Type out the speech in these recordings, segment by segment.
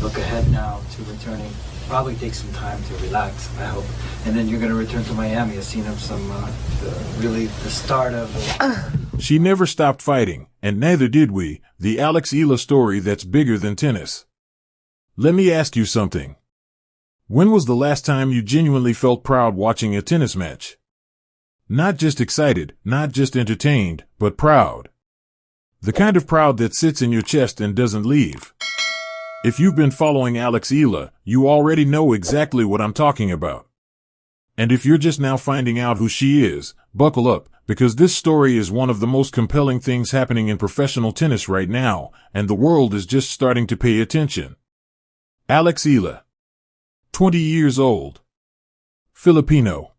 look ahead now to returning. Probably take some time to relax, I hope. And then you're going to return to Miami. I've seen some, really the start of... She never stopped fighting, and neither did we, the Alex Eala story that's bigger than tennis. Let me ask you something. When was the last time you genuinely felt proud watching a tennis match? Not just excited, not just entertained, but proud. The kind of proud that sits in your chest and doesn't leave. If you've been following Alex Eala, you already know exactly what I'm talking about. And if you're just now finding out who she is, buckle up, because this story is one of the most compelling things happening in professional tennis right now, and the world is just starting to pay attention. Alex Eala. 20 years old. Filipino.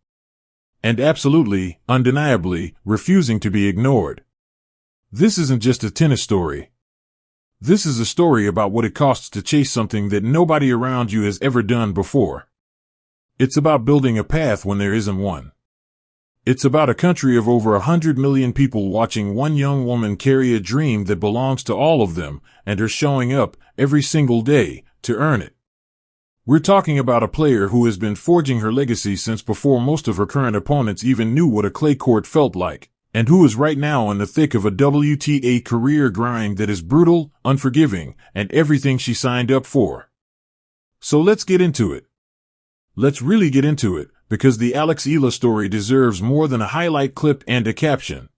And absolutely, undeniably, refusing to be ignored. This isn't just a tennis story. This is a story about what it costs to chase something that nobody around you has ever done before. It's about building a path when there isn't one. It's about a country of over 100 million people watching one young woman carry a dream that belongs to all of them, and her showing up, every single day, to earn it. We're talking about a player who has been forging her legacy since before most of her current opponents even knew what a clay court felt like, and who is right now in the thick of a WTA career grind that is brutal, unforgiving, and everything she signed up for. So let's get into it. Let's really get into it, because the Alex Eala story deserves more than a highlight clip and a caption.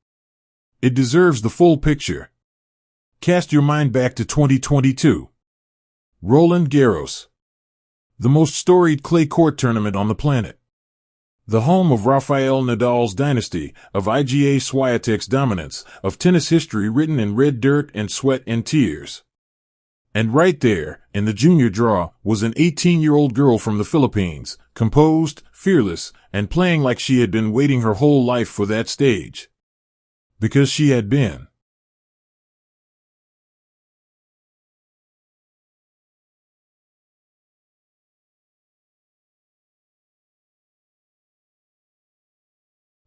It deserves the full picture. Cast your mind back to 2022. Roland Garros. The most storied clay court tournament on the planet. The home of Rafael Nadal's dynasty, of Iga Swiatek's dominance, of tennis history written in red dirt and sweat and tears. And right there, in the junior draw, was an 18-year-old girl from the Philippines, composed, fearless, and playing like she had been waiting her whole life for that stage. Because she had been.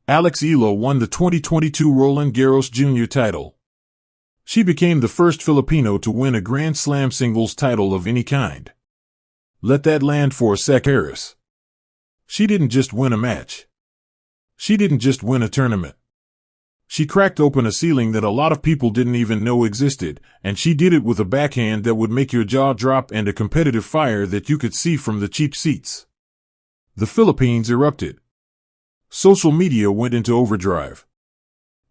Alex Eala won the 2022 Roland Garros Junior title. She became the first Filipino to win a Grand Slam singles title of any kind. Let that land for a sec, Harris. She didn't just win a match. She didn't just win a tournament. She cracked open a ceiling that a lot of people didn't even know existed, and she did it with a backhand that would make your jaw drop and a competitive fire that you could see from the cheap seats. The Philippines erupted. Social media went into overdrive.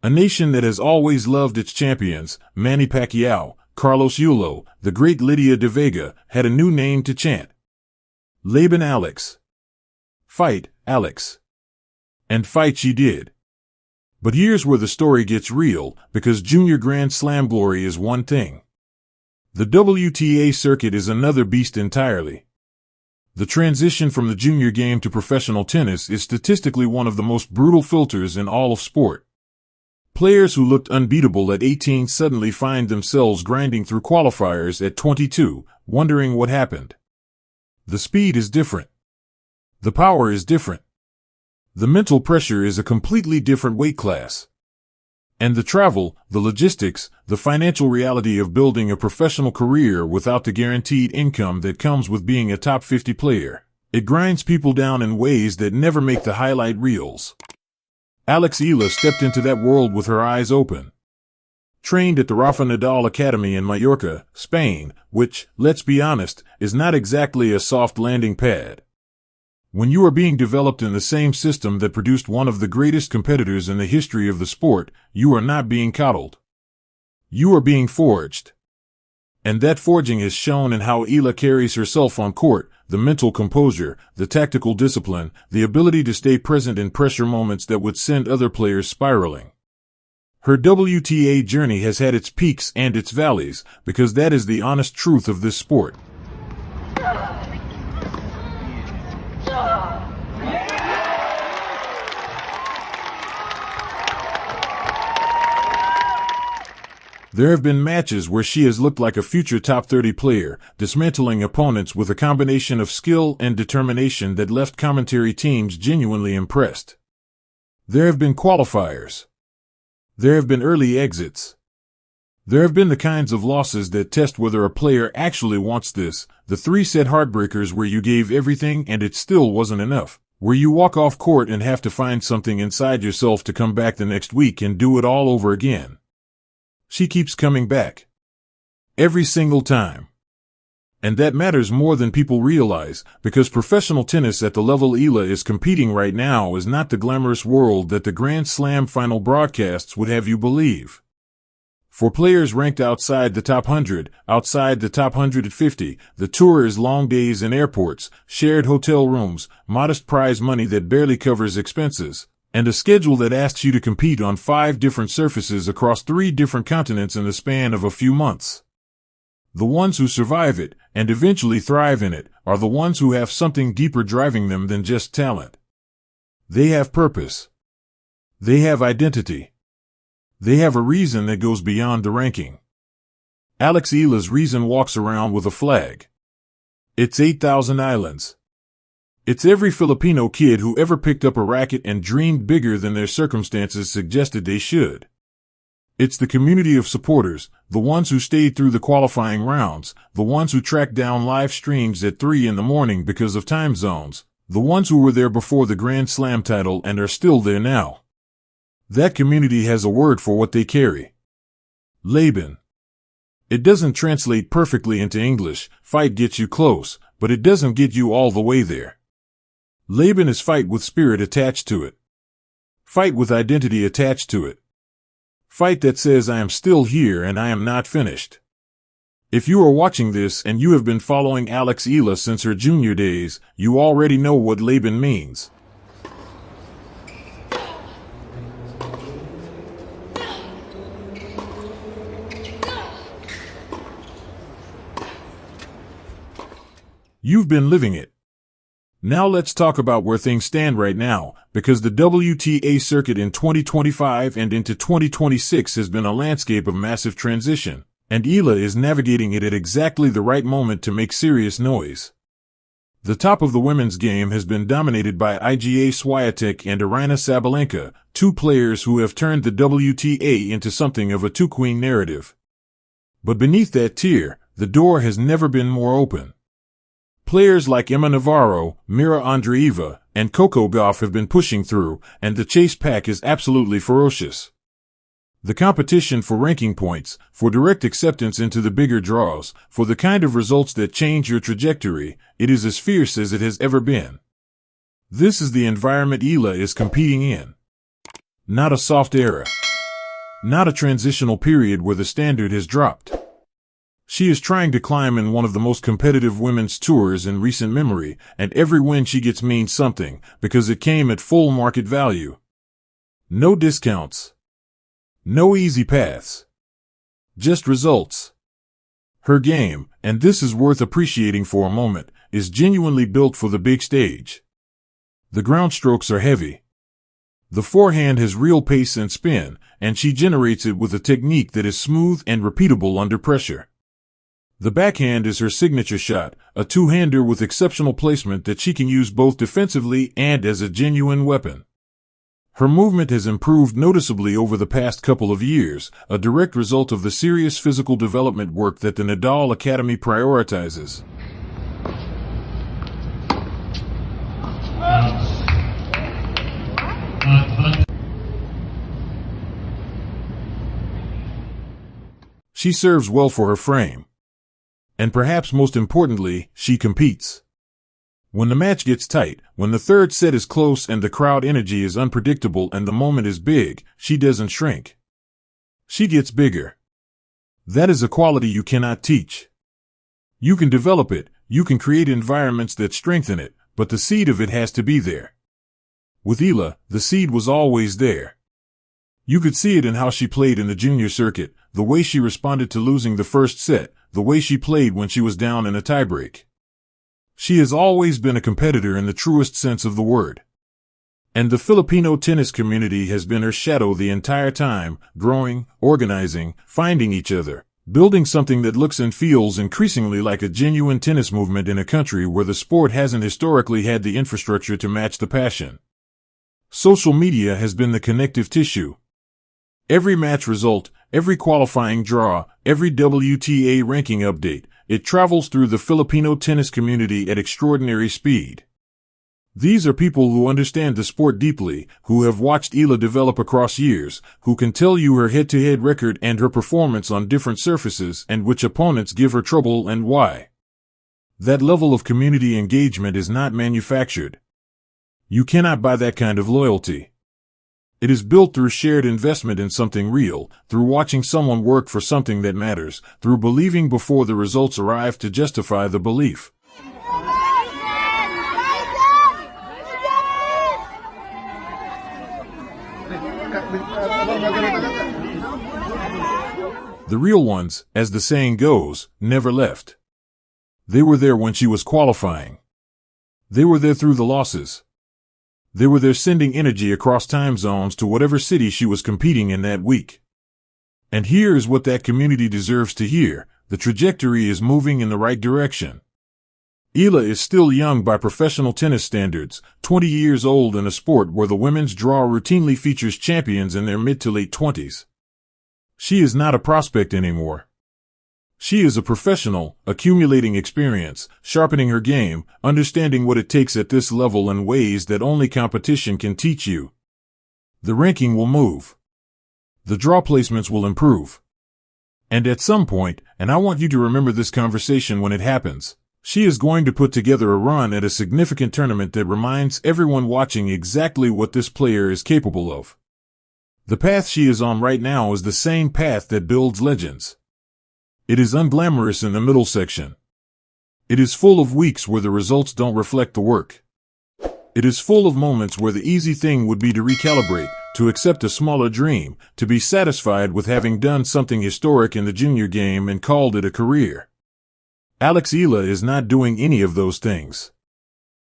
A nation that has always loved its champions, Manny Pacquiao, Carlos Yulo, the great Lydia de Vega, had a new name to chant. Laban Alex. Fight, Alex. And fight she did. But here's where the story gets real, because junior Grand Slam glory is one thing. The WTA circuit is another beast entirely. The transition from the junior game to professional tennis is statistically one of the most brutal filters in all of sport. Players who looked unbeatable at 18 suddenly find themselves grinding through qualifiers at 22, wondering what happened. The speed is different. The power is different. The mental pressure is a completely different weight class. And the travel, the logistics, the financial reality of building a professional career without the guaranteed income that comes with being a top 50 player. It grinds people down in ways that never make the highlight reels. Alex Eala stepped into that world with her eyes open. Trained at the Rafa Nadal Academy in Mallorca, Spain, which, let's be honest, is not exactly a soft landing pad. When you are being developed in the same system that produced one of the greatest competitors in the history of the sport, you are not being coddled. You are being forged. And that forging is shown in how Eala carries herself on court, the mental composure, the tactical discipline, the ability to stay present in pressure moments that would send other players spiraling. Her WTA journey has had its peaks and its valleys, because that is the honest truth of this sport. There have been matches where she has looked like a future top 30 player, dismantling opponents with a combination of skill and determination that left commentary teams genuinely impressed. There have been qualifiers. There have been early exits. There have been the kinds of losses that test whether a player actually wants this, the 3-set heartbreakers where you gave everything and it still wasn't enough, where you walk off court and have to find something inside yourself to come back the next week and do it all over again. She keeps coming back. Every single time. And that matters more than people realize, because professional tennis at the level Eala is competing right now is not the glamorous world that the Grand Slam final broadcasts would have you believe. For players ranked outside the top 100, outside the top 150, the tour is long days in airports, shared hotel rooms, modest prize money that barely covers expenses, and a schedule that asks you to compete on 5 different surfaces across 3 different continents in the span of a few months. The ones who survive it, and eventually thrive in it, are the ones who have something deeper driving them than just talent. They have purpose. They have identity. They have a reason that goes beyond the ranking. Alex Eala's reason walks around with a flag. It's 8,000 islands. It's every Filipino kid who ever picked up a racket and dreamed bigger than their circumstances suggested they should. It's the community of supporters, the ones who stayed through the qualifying rounds, the ones who tracked down live streams at 3 in the morning because of time zones, the ones who were there before the Grand Slam title and are still there now. That community has a word for what they carry. Laban. It doesn't translate perfectly into English. Fight gets you close, but it doesn't get you all the way there. Laban is fight with spirit attached to it. Fight with identity attached to it. Fight that says I am still here and I am not finished. If you are watching this and you have been following Alex Eala since her junior days, you already know what Laban means. You've been living it. Now let's talk about where things stand right now, because the WTA circuit in 2025 and into 2026 has been a landscape of massive transition, and Eala is navigating it at exactly the right moment to make serious noise. The top of the women's game has been dominated by Iga Swiatek and Aryna Sabalenka, 2 players who have turned the WTA into something of a two-queen narrative. But beneath that tier, the door has never been more open. Players like Emma Navarro, Mira Andreeva, and Coco Gauff have been pushing through, and the chase pack is absolutely ferocious. The competition for ranking points, for direct acceptance into the bigger draws, for the kind of results that change your trajectory, it is as fierce as it has ever been. This is the environment Eala is competing in. Not a soft era. Not a transitional period where the standard has dropped. She is trying to climb in one of the most competitive women's tours in recent memory, and every win she gets means something, because it came at full market value. No discounts. No easy paths. Just results. Her game, and this is worth appreciating for a moment, is genuinely built for the big stage. The ground strokes are heavy. The forehand has real pace and spin, and she generates it with a technique that is smooth and repeatable under pressure. The backhand is her signature shot, a two-hander with exceptional placement that she can use both defensively and as a genuine weapon. Her movement has improved noticeably over the past couple of years, a direct result of the serious physical development work that the Nadal Academy prioritizes. She serves well for her frame. And perhaps most importantly, she competes. When the match gets tight, when the third set is close and the crowd energy is unpredictable and the moment is big, she doesn't shrink. She gets bigger. That is a quality you cannot teach. You can develop it, you can create environments that strengthen it, but the seed of it has to be there. With Eala, the seed was always there. You could see it in how she played in the junior circuit, the way she responded to losing the first set, the way she played when she was down in a tiebreak. She has always been a competitor in the truest sense of the word. And the Filipino tennis community has been her shadow the entire time, growing, organizing, finding each other, building something that looks and feels increasingly like a genuine tennis movement in a country where the sport hasn't historically had the infrastructure to match the passion. Social media has been the connective tissue. Every match result, every qualifying draw, every WTA ranking update, it travels through the Filipino tennis community at extraordinary speed. These are people who understand the sport deeply, who have watched Eala develop across years, who can tell you her head-to-head record and her performance on different surfaces and which opponents give her trouble and why. That level of community engagement is not manufactured. You cannot buy that kind of loyalty. It is built through shared investment in something real, through watching someone work for something that matters, through believing before the results arrive to justify the belief. The real ones, as the saying goes, never left. They were there when she was qualifying. They were there through the losses. They were there sending energy across time zones to whatever city she was competing in that week. And here is what that community deserves to hear: the trajectory is moving in the right direction. Eala is still young by professional tennis standards, 20 years old in a sport where the women's draw routinely features champions in their mid to late 20s. She is not a prospect anymore. She is a professional, accumulating experience, sharpening her game, understanding what it takes at this level in ways that only competition can teach you. The ranking will move. The draw placements will improve. And at some point, and I want you to remember this conversation when it happens, she is going to put together a run at a significant tournament that reminds everyone watching exactly what this player is capable of. The path she is on right now is the same path that builds legends. It is unglamorous in the middle section. It is full of weeks where the results don't reflect the work. It is full of moments where the easy thing would be to recalibrate, to accept a smaller dream, to be satisfied with having done something historic in the junior game and called it a career. Alex Eala is not doing any of those things.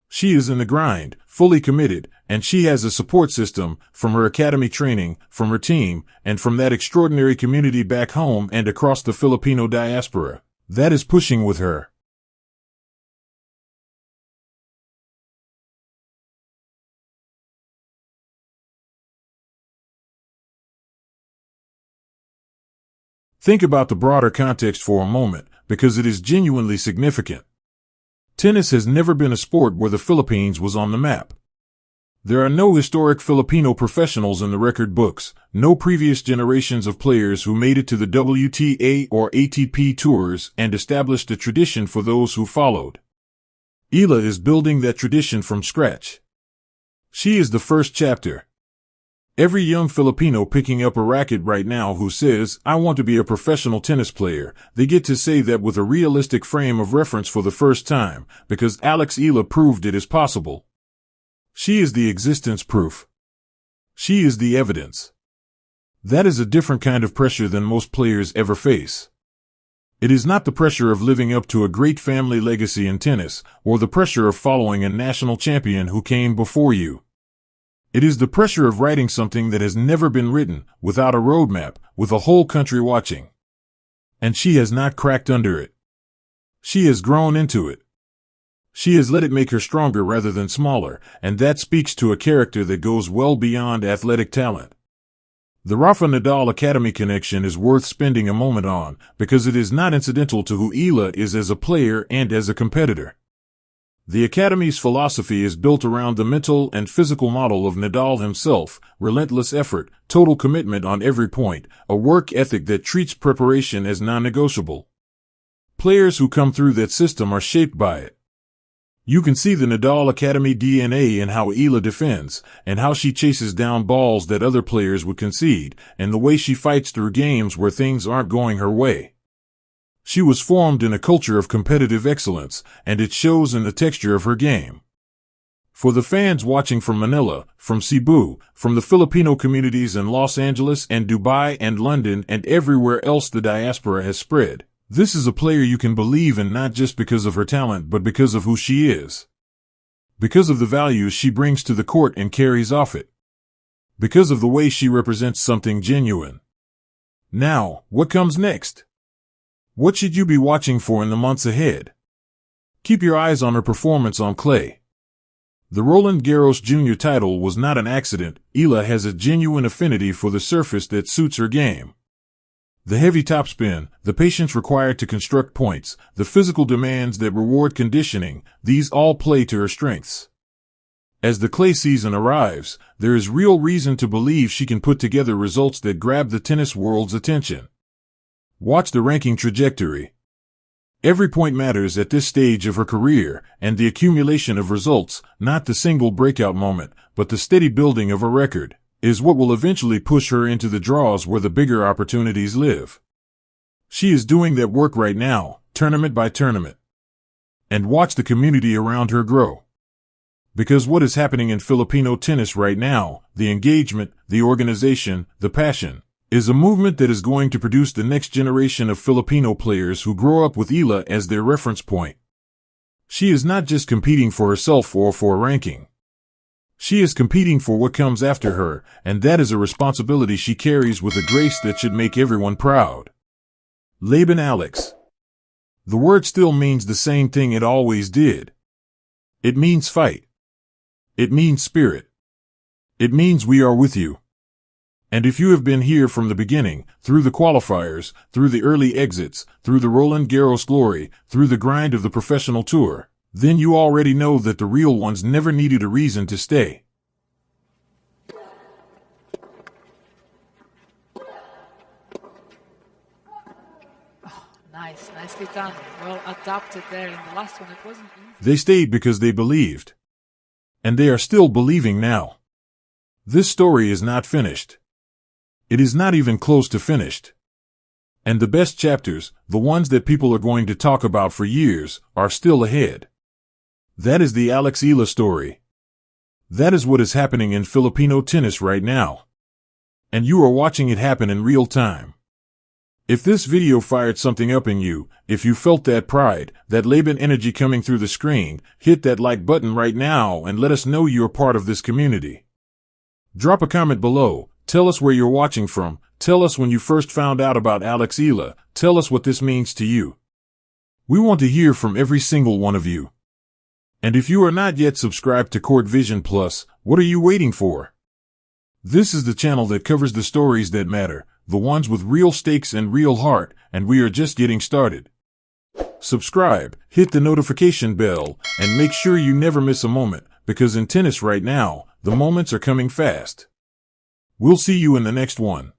She is in the grind, fully committed, and she has a support system, from her academy training, from her team, and from that extraordinary community back home and across the Filipino diaspora, that is pushing with her. Think about the broader context for a moment, because it is genuinely significant. Tennis has never been a sport where the Philippines was on the map. There are no historic Filipino professionals in the record books, no previous generations of players who made it to the WTA or ATP tours and established a tradition for those who followed. Eala is building that tradition from scratch. She is the first chapter. Every young Filipino picking up a racket right now who says, "I want to be a professional tennis player," they get to say that with a realistic frame of reference for the first time, because Alex Eala proved it is possible. She is the existence proof. She is the evidence. That is a different kind of pressure than most players ever face. It is not the pressure of living up to a great family legacy in tennis, or the pressure of following a national champion who came before you. It is the pressure of writing something that has never been written, without a roadmap, with a whole country watching. And she has not cracked under it. She has grown into it. She has let it make her stronger rather than smaller, and that speaks to a character that goes well beyond athletic talent. The Rafa Nadal Academy connection is worth spending a moment on, because it is not incidental to who Eala is as a player and as a competitor. The Academy's philosophy is built around the mental and physical model of Nadal himself: relentless effort, total commitment on every point, a work ethic that treats preparation as non-negotiable. Players who come through that system are shaped by it. You can see the Nadal Academy DNA in how Eala defends, and how she chases down balls that other players would concede, and the way she fights through games where things aren't going her way. She was formed in a culture of competitive excellence, and it shows in the texture of her game. For the fans watching from Manila, from Cebu, from the Filipino communities in Los Angeles and Dubai and London and everywhere else the diaspora has spread, this is a player you can believe in, not just because of her talent but because of who she is. Because of the values she brings to the court and carries off it. Because of the way she represents something genuine. Now, what comes next? What should you be watching for in the months ahead? Keep your eyes on her performance on clay. The Roland Garros Jr. title was not an accident. Eala has a genuine affinity for the surface that suits her game. The heavy topspin, the patience required to construct points, the physical demands that reward conditioning, these all play to her strengths. As the clay season arrives, there is real reason to believe she can put together results that grab the tennis world's attention. Watch the ranking trajectory. Every point matters at this stage of her career, and the accumulation of results, not the single breakout moment, but the steady building of a record, is what will eventually push her into the draws where the bigger opportunities live. She is doing that work right now, tournament by tournament. And watch the community around her grow. Because what is happening in Filipino tennis right now, the engagement, the organization, the passion, is a movement that is going to produce the next generation of Filipino players who grow up with Eala as their reference point. She is not just competing for herself or for a ranking. She is competing for what comes after her, and that is a responsibility she carries with a grace that should make everyone proud. Laban Alex. The word still means the same thing it always did. It means fight. It means spirit. It means we are with you. And if you have been here from the beginning, through the qualifiers, through the early exits, through the Roland Garros glory, through the grind of the professional tour, then you already know that the real ones never needed a reason to stay. Nice, nicely done. Well adapted there. In the last one, it wasn't easy. They stayed because they believed. And they are still believing now. This story is not finished. It is not even close to finished. And the best chapters, the ones that people are going to talk about for years, are still ahead. That is the Alex Eala story. That is what is happening in Filipino tennis right now. And you are watching it happen in real time. If this video fired something up in you, if you felt that pride, that Laban energy coming through the screen, hit that like button right now and let us know you're part of this community. Drop a comment below, tell us where you're watching from, tell us when you first found out about Alex Eala, tell us what this means to you. We want to hear from every single one of you. And if you are not yet subscribed to Court Vision Plus, what are you waiting for? This is the channel that covers the stories that matter, the ones with real stakes and real heart, and we are just getting started. Subscribe, hit the notification bell, and make sure you never miss a moment, because in tennis right now, the moments are coming fast. We'll see you in the next one.